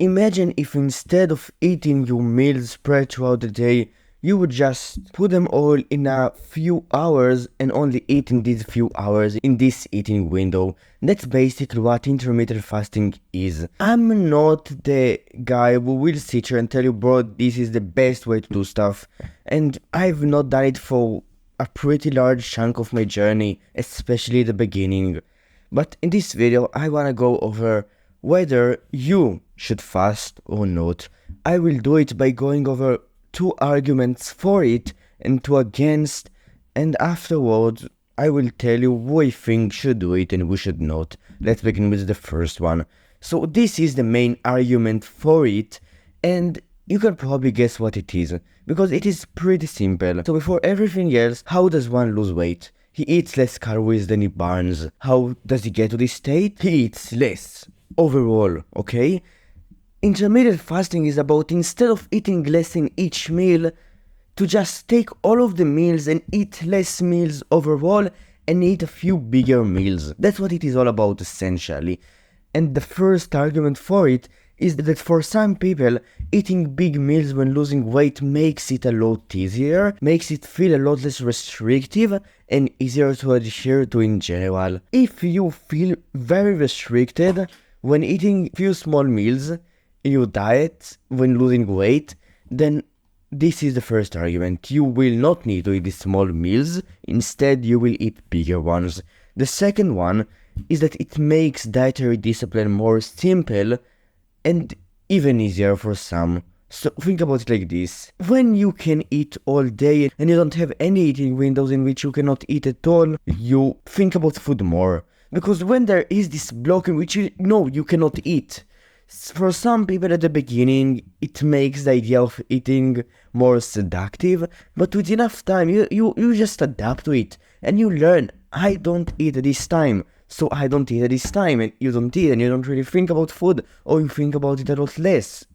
Imagine if instead of eating your meals spread throughout the day, you would just put them all in a few hours and only eat in these few hours in this eating window. That's basically what intermittent fasting is. I'm not the guy who will sit here and tell you, bro, this is the best way to do stuff. And I've not done it for a pretty large chunk of my journey, especially the beginning. But in this video, I wanna go over whether you should fast or not. I will do it by going over 2 arguments for it and 2 against, and afterwards I will tell you who I think should do it and who should not. Let's begin with the first one. So this is the main argument for it, and you can probably guess what it is, because it is pretty simple. So before everything else, how does one lose weight? He eats less calories than he burns. How does he get to this state? He eats less overall, okay? Intermittent fasting is about, instead of eating less in each meal, to just take all of the meals and eat less meals overall and eat a few bigger meals. That's what it is all about essentially. And the first argument for it is that for some people, eating big meals when losing weight makes it a lot easier, makes it feel a lot less restrictive and easier to adhere to in general. If you feel very restricted when eating few small meals in your diet when losing weight, then this is the first argument. You will not need to eat these small meals, instead you will eat bigger ones. The second one is that it makes dietary discipline more simple and even easier for some. So think about it like this. When you can eat all day and you don't have any eating windows in which you cannot eat at all, you think about food more. Because when there is this block in which you know you cannot eat, for some people at the beginning, it makes the idea of eating more seductive, but with enough time, you just adapt to it, and you learn, I don't eat at this time, so I don't eat at this time, and you don't eat, and you don't really think about food, or you think about it a lot less,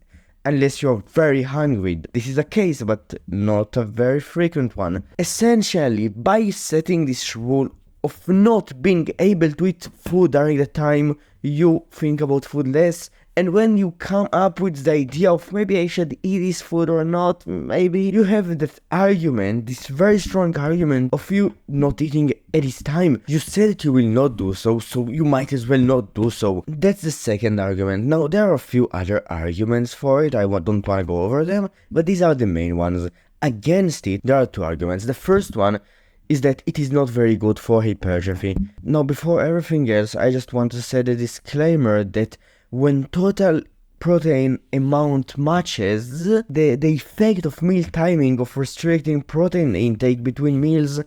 unless you're very hungry. This is a case, but not a very frequent one. Essentially, by setting this rule of not being able to eat food during the time you think about food less, and when you come up with the idea of maybe I should eat this food or not, maybe you have that argument, this very strong argument of you not eating at this time. You said that you will not do so, so you might as well not do so. That's the second argument. Now, there are a few other arguments for it, don't want to go over them, but these are the main ones. Against it, there are 2 arguments. The first one is that it is not very good for hypertrophy. Now, before everything else, I just want to say the disclaimer that when total protein amount matches, the effect of meal timing, of restricting protein intake between meals,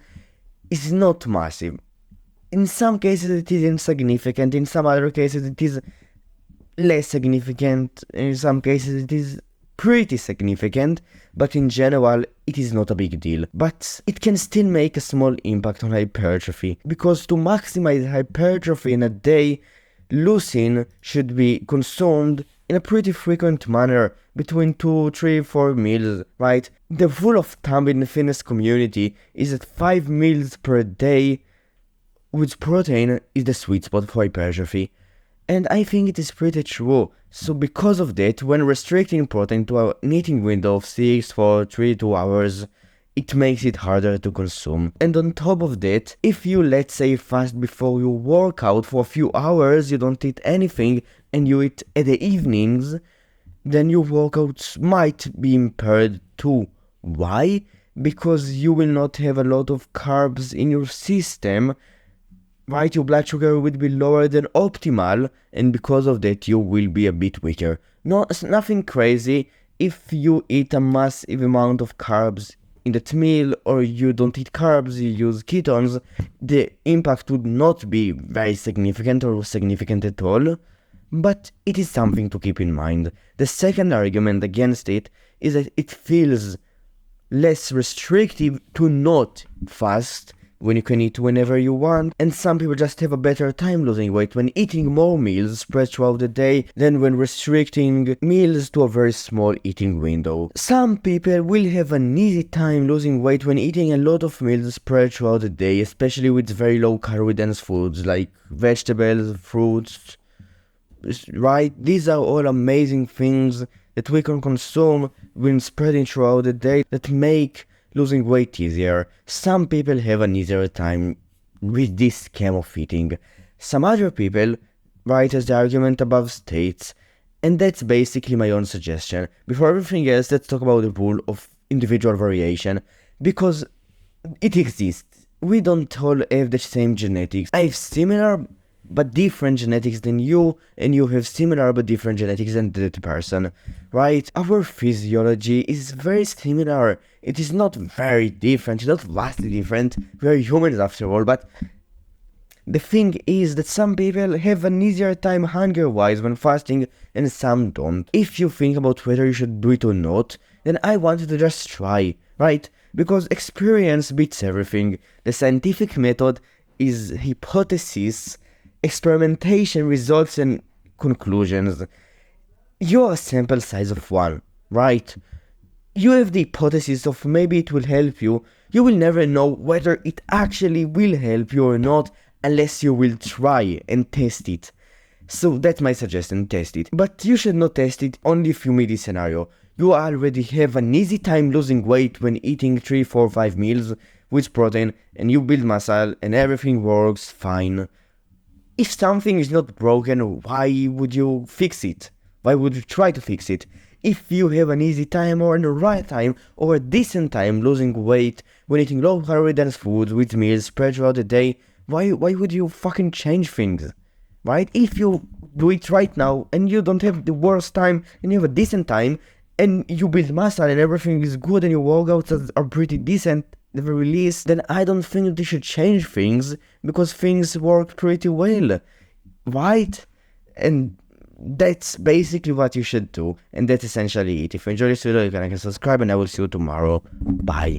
is not massive. In some cases it is insignificant, in some other cases it is less significant, in some cases it is pretty significant, but in general it is not a big deal. But it can still make a small impact on hypertrophy, because to maximize hypertrophy in a day, leucine should be consumed in a pretty frequent manner, between 2, 3, 4 meals, right? The rule of thumb in the fitness community is that 5 meals per day with protein is the sweet spot for hypertrophy. And I think it is pretty true. So because of that, when restricting protein to an eating window of 6, 4, 3, 2 hours, it makes it harder to consume. And on top of that, if you, let's say, fast before you work out for a few hours, you don't eat anything, and you eat at the evenings, then your workouts might be impaired too. Why? Because you will not have a lot of carbs in your system, right? Your blood sugar will be lower than optimal, and because of that you will be a bit weaker. No, it's nothing crazy. If you eat a massive amount of carbs in that meal, or you don't eat carbs, you use ketones, the impact would not be very significant or significant at all, but it is something to keep in mind. The second argument against it is that it feels less restrictive to not fast when you can eat whenever you want, and some people just have a better time losing weight when eating more meals spread throughout the day than when restricting meals to a very small eating window. Some people will have an easy time losing weight when eating a lot of meals spread throughout the day, especially with very low calorie dense foods like vegetables, fruits, right? These are all amazing things that we can consume when spreading throughout the day that make losing weight easier. Some people have an easier time with this scheme of eating. Some other people, right, as the argument above states, and that's basically my own suggestion. Before everything else, let's talk about the rule of individual variation, because it exists. We don't all have the same genetics. I have similar but different genetics than you, and you have similar but different genetics than that person, right? Our physiology is very similar. It is not very different, it's not vastly different. We are humans after all, but the thing is that some people have an easier time hunger-wise when fasting and some don't. If you think about whether you should do it or not, then I wanted to just try, right? Because experience beats everything. The scientific method is hypothesis, experimentation results in conclusions. You're a sample size of one, right? You have the hypothesis of maybe it will help you. You will never know whether it actually will help you or not unless you will try and test it. So that's my suggestion, test it. But you should not test it only if you meet this scenario. You already have an easy time losing weight when eating 3, 4, 5 meals with protein and you build muscle and everything works fine. If something is not broken, why would you fix it? Why would you try to fix it? If you have an easy time or a right time or a decent time losing weight when eating low calorie dense food with meals spread throughout the day, why would you fucking change things? Right? If you do it right now and you don't have the worst time and you have a decent time and you build muscle and everything is good and your workouts are pretty decent at the very least, then I don't think they should change things because things work pretty well. Right? And that's basically what you should do, and that's essentially it. If you enjoyed this video, you can subscribe, and I will see you tomorrow. Bye.